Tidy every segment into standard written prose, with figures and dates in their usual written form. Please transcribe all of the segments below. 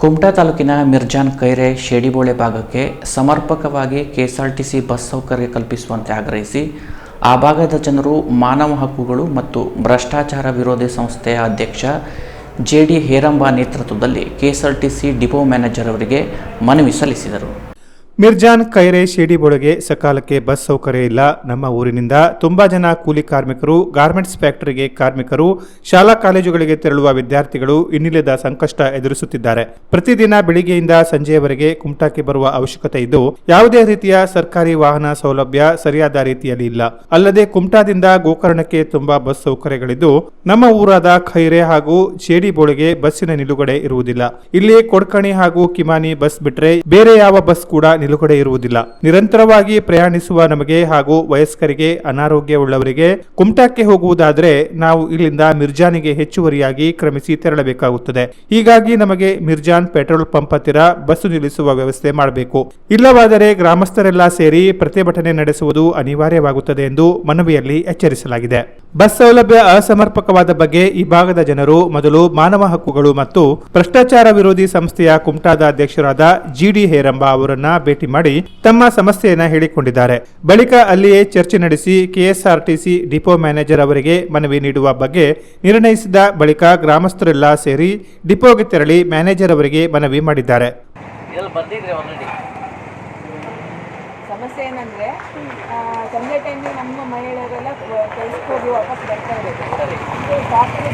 ಕುಮಟಾ ತಾಲೂಕಿನ ಮಿರ್ಜಾನ್ ಕೈರೆ ಶೇಡಿಬೋಳೆ ಭಾಗಕ್ಕೆ ಸಮರ್ಪಕವಾಗಿ ಕೆಎಸ್ಆರ್ಟಿಸಿ ಬಸ್ ಸೌಕರ್ಯ ಕಲ್ಪಿಸುವಂತೆ ಆಗ್ರಹಿಸಿ ಆ ಭಾಗದ ಜನರು ಮಾನವ ಹಕ್ಕುಗಳು ಮತ್ತು ಭ್ರಷ್ಟಾಚಾರ ವಿರೋಧಿ ಸಂಸ್ಥೆಯ ಅಧ್ಯಕ್ಷ ಜೆಡಿ ಹೇರಂಬ ನೇತೃತ್ವದಲ್ಲಿ ಕೆಎಸ್ಆರ್ಟಿಸಿ ಡಿಪೋ ಮ್ಯಾನೇಜರ್ ಅವರಿಗೆ ಮನವಿ ಸಲ್ಲಿಸಿದರು. ಮಿರ್ಜಾನ್ ಕೈರೆ ಶೇಡಿಬೋಳೆಗೆ ಸಕಾಲಕ್ಕೆ ಬಸ್ ಸೌಕರ್ಯ ಇಲ್ಲ. ನಮ್ಮ ಊರಿನಿಂದ ತುಂಬಾ ಜನ ಕೂಲಿ ಕಾರ್ಮಿಕರು, ಗಾರ್ಮೆಂಟ್ಸ್ ಫ್ಯಾಕ್ಟರಿಗೆ ಕಾರ್ಮಿಕರು, ಶಾಲಾ ಕಾಲೇಜುಗಳಿಗೆ ತೆರಳುವ ವಿದ್ಯಾರ್ಥಿಗಳು ಇನ್ನಿಲ್ಲದ ಸಂಕಷ್ಟ ಎದುರಿಸುತ್ತಿದ್ದಾರೆ. ಪ್ರತಿದಿನ ಬೆಳಿಗ್ಗೆಯಿಂದ ಸಂಜೆಯವರೆಗೆ ಕುಮಟಾಕ್ಕೆ ಬರುವ ಅವಶ್ಯಕತೆ ಇದ್ದು ಯಾವುದೇ ರೀತಿಯ ಸರ್ಕಾರಿ ವಾಹನ ಸೌಲಭ್ಯ ಸರಿಯಾದ ರೀತಿಯಲ್ಲಿ ಇಲ್ಲ. ಅಲ್ಲದೆ ಕುಮಟಾದಿಂದ ಗೋಕರ್ಣಕ್ಕೆ ತುಂಬಾ ಬಸ್ ಸೌಕರ್ಯಗಳಿದ್ದು ನಮ್ಮ ಊರಾದ ಖೈರೆ ಹಾಗೂ ಶೇಡಿಬೋಳೆಗೆ ಬಸ್ಸಿನ ನಿಲುಗಡೆ ಇರುವುದಿಲ್ಲ. ಇಲ್ಲಿ ಕೊಡ್ಕಣಿ ಹಾಗೂ ಕಿಮಾನಿ ಬಸ್ ಬಿಟ್ರೆ ಬೇರೆ ಯಾವ ಬಸ್ ಕೂಡ ನಿಲುಗಡೆ ಇರುವುದಿಲ್ಲ. ನಿರಂತರವಾಗಿ ಪ್ರಯಾಣಿಸುವ ನಮಗೆ ಹಾಗೂ ವಯಸ್ಕರಿಗೆ, ಅನಾರೋಗ್ಯವುಳ್ಳವರಿಗೆ ಕುಮಟಾಕ್ಕೆ ಹೋಗುವುದಾದರೆ ನಾವು ಇಲ್ಲಿಂದ ಮಿರ್ಜಾನಿಗೆ ಹೆಚ್ಚುವರಿಯಾಗಿ ಕ್ರಮಿಸಿ ತೆರಳಬೇಕಾಗುತ್ತದೆ. ಹೀಗಾಗಿ ನಮಗೆ ಮಿರ್ಜಾನ್ ಪೆಟ್ರೋಲ್ ಪಂಪ್ ಹತ್ತಿರ ಬಸ್ಸು ನಿಲ್ಲಿಸುವ ವ್ಯವಸ್ಥೆ ಮಾಡಬೇಕು. ಇಲ್ಲವಾದರೆ ಗ್ರಾಮಸ್ಥರೆಲ್ಲ ಸೇರಿ ಪ್ರತಿಭಟನೆ ನಡೆಸುವುದು ಅನಿವಾರ್ಯವಾಗುತ್ತದೆ ಎಂದು ಮನವಿಯಲ್ಲಿ ಎಚ್ಚರಿಸಲಾಗಿದೆ. ಬಸ್ ಸೌಲಭ್ಯ ಅಸಮರ್ಪಕವಾದ ಬಗ್ಗೆ ಈ ಭಾಗದ ಜನರು ಮೊದಲು ಮಾನವ ಹಕ್ಕುಗಳು ಮತ್ತು ಭ್ರಷ್ಟಾಚಾರ ವಿರೋಧಿ ಸಂಸ್ಥೆಯ ಕುಮಟಾದ ಅಧ್ಯಕ್ಷರಾದ ಜಿಡಿ ಹೇರಂಬ ಅವರನ್ನ ಭೇಟಿ ಮಾಡಿ ತಮ್ಮ ಸಮಸ್ಯೆಯನ್ನ ಹೇಳಿಕೊಂಡಿದ್ದಾರೆ. ಬಳಿಕ ಅಲ್ಲಿಯೇ ಚರ್ಚೆ ನಡೆಸಿ ಕೆಎಸ್ಆರ್ಟಿಸಿ ಡಿಪೋ ಮ್ಯಾನೇಜರ್ ಅವರಿಗೆ ಮನವಿ ನೀಡುವ ಬಗ್ಗೆ ನಿರ್ಣಯಿಸಿದ ಬಳಿಕ ಗ್ರಾಮಸ್ಥರೆಲ್ಲ ಸೇರಿ ಡಿಪೋಗೆ ತೆರಳಿ ಮ್ಯಾನೇಜರ್ ಅವರಿಗೆ ಮನವಿ ಮಾಡಿದ್ದಾರೆ. ಸಮಸ್ಯೆ ಏನಂದರೆ ಸಂಜೆ ಟೈಮಿಗೆ ನಮ್ಮ ಮಹಿಳೆಯರೆಲ್ಲ ಕೆಲಸಕ್ಕೆ ಹೋಗಿ ವಾಪಸ್ ಬರ್ತಾ ಇರಬೇಕು. ಇದು ಶಾಸ್ತ್ರದ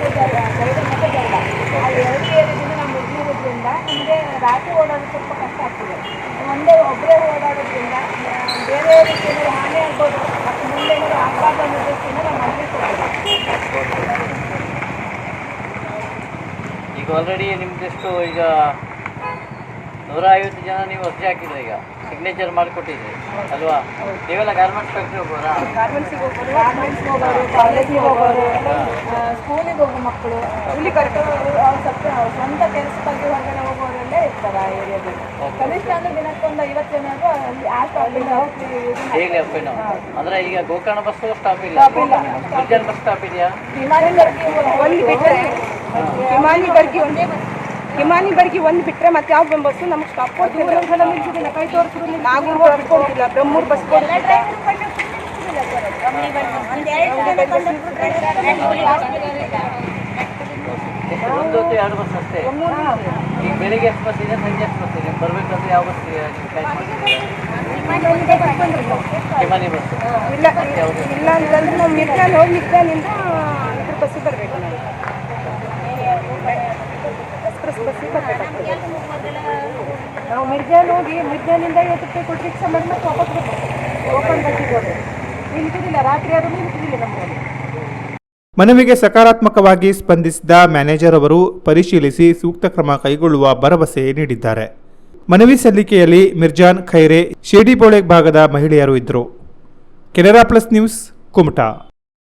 ಸೈಡ್ ಮತ್ತು ಬೇಡ ಆ ಎರಡು ಏರಿಯಾದಿಂದ ನಾವು ಮುಗಿರೋದ್ರಿಂದ ನಮಗೆ ರಾತ್ರಿ ಓಡಾಡೋದು ಸ್ವಲ್ಪ ಕಷ್ಟ ಆಗ್ತದೆ. ಒಂದೇ ಒಬ್ಬರೇ ಓಡಾಡೋದ್ರಿಂದ ಬೇರೆ ರೀತಿಯಲ್ಲಿ ಹಾನಿ ಆಗ್ಬೋದು ಮತ್ತು ಮುಂದೆ ಏನಾದರೂ ಆಗಬಾರ್ದು ಅನ್ನೋ ದೃಷ್ಟಿಯಿಂದ ನಾವು ಮಾಡಬೇಕು. ಈಗ ಆಲ್ರೆಡಿ ನಿಮ್ದೆಷ್ಟು ಈಗ 150 ಜನ ನೀವು ಅರ್ಜಿ ಹಾಕಿದ್ರೆ ಈಗ ಸಿಗ್ನೇಚರ್ ಮಾಡಿಕೊಟ್ಟಿದ್ರಿ ಅಲ್ವಾ? ನೀವೆಲ್ಲ ಗಾರ್ಮೆಂಟ್ಸ್ ಫ್ಯಾಕ್ಟ್ರಿ ಹೋಗೋರಾ? ಗಾರ್ಮೆಂಟ್ಸಿಗೆ ಹೋಗೋರು, ಕಾಲೇಜಿಗೆ ಹೋಗೋರು, ಸ್ಕೂಲಿಗೆ ಹೋಗೋ ಮಕ್ಕಳು, ಇಲ್ಲಿ ಸ್ವಲ್ಪ ಸ್ವಂತ ಕೆಲಸಕ್ಕಾಗಿ ಹೊರಗಡೆ ಹೋಗೋರೆಲ್ಲೇ ಇರ್ತಾರೆ ಆ ಏರಿಯಾದಲ್ಲಿ. ಕನಿಷ್ಠ ಅಂದರೆ ದಿನಕ್ಕೊಂದು 50 ಜನ ಅಲ್ಲಿ ಆ ಸ್ಟಾಪಿಂದ ಹೇಗೆ ಅಪ್ಪೇನು ಅಂದರೆ ಈಗ ಗೋಕರ್ಣ ಬಸ್ ಸ್ಟಾಪ್ ಇಲ್ಲ, ಮಿರ್ಜಾನ್ ಬಸ್ ಸ್ಟಾಪ್ ಇದೆಯಾ? ಹಿಮಾನಿಬರ್ಗಿ ಒಂದು ಬಿಟ್ಟರೆ ಮತ್ತೆ ಯಾವ ಬಸ್ಸು ನಮ್ಗೆ ಸ್ಟಾಪ್ ಕೊಡ್ತಿಲ್ಲ. ಕೈ ತೋರಿಸಿದ್ರು ನಾಗೂರು ಕೊಡ್ತಿಲ್ಲ, ಬ್ರಹ್ಮೂರು ಬಸ್ ಕೊಡ್ತಿಲ್ಲ. ಒಂದು 2 ಬಸ್ ಅಷ್ಟೇ. ಈಗ ಬೆಳಿಗ್ಗೆ ಎಷ್ಟು ಬಸ್ ಇದೆ, ಸಂಜೆ ಎಷ್ಟು ಬಸ್ ಇದೆ? ಬರಬೇಕಂದ್ರೆ ಯಾವ ಬಸ್ ಹಿಮಾನಿ ಬಸ್ ಇಲ್ಲ ಅಂತಂದ್ರೆ ನಾವು ಮಿರ್ಜಾನ್ ಹೋಗಿ ಮಿರ್ಜಾನಿಂದ ಇದ್ರ ಬಸ್ಸಿಗೆ ಬರಬೇಕು. ನಾವು ಎಕ್ಸ್ಪ್ರೆಸ್ ಬಸ್ಸಿಗೆ ಬರಬೇಕಾಗ್ತದೆ. ನಾವು ಮಿರ್ಜಾನ್ ಹೋಗಿ ಮಿರ್ಜಾನಿಂದ 50 ರೂಪಾಯಿ ಕೊಟ್ಟು ರಿಕ್ಷಾ ಮಾಡಿ ಮತ್ತೆ ವಾಪಸ್ ಬರಬೇಕು. ಓಪನ್ ಬಸ್ಸಿಗೆ ಹೋಗಿ ನಿಲ್ತಿದ್ದಿಲ್ಲ, ರಾತ್ರಿ ಆದರೂ ನಿಲ್ತಿದ್ದಿಲ್ಲ ನಮ್ಮಲ್ಲಿ. ಮನವಿಗೆ ಸಕಾರಾತ್ಮಕವಾಗಿ ಸ್ಪಂದಿಸಿದ ಮ್ಯಾನೇಜರ್ ಅವರು ಪರಿಶೀಲಿಸಿ ಸೂಕ್ತ ಕ್ರಮ ಕೈಗೊಳ್ಳುವ ಭರವಸೆ ನೀಡಿದ್ದಾರೆ. ಮನವಿ ಸಲ್ಲಿಕೆಯಲ್ಲಿ ಮಿರ್ಜಾನ್ ಖೈರೆ ಶೇಡಿಬೋಳೆ ಭಾಗದ ಮಹಿಳೆಯರು ಇದ್ದರು. Canara plus news, Kumta.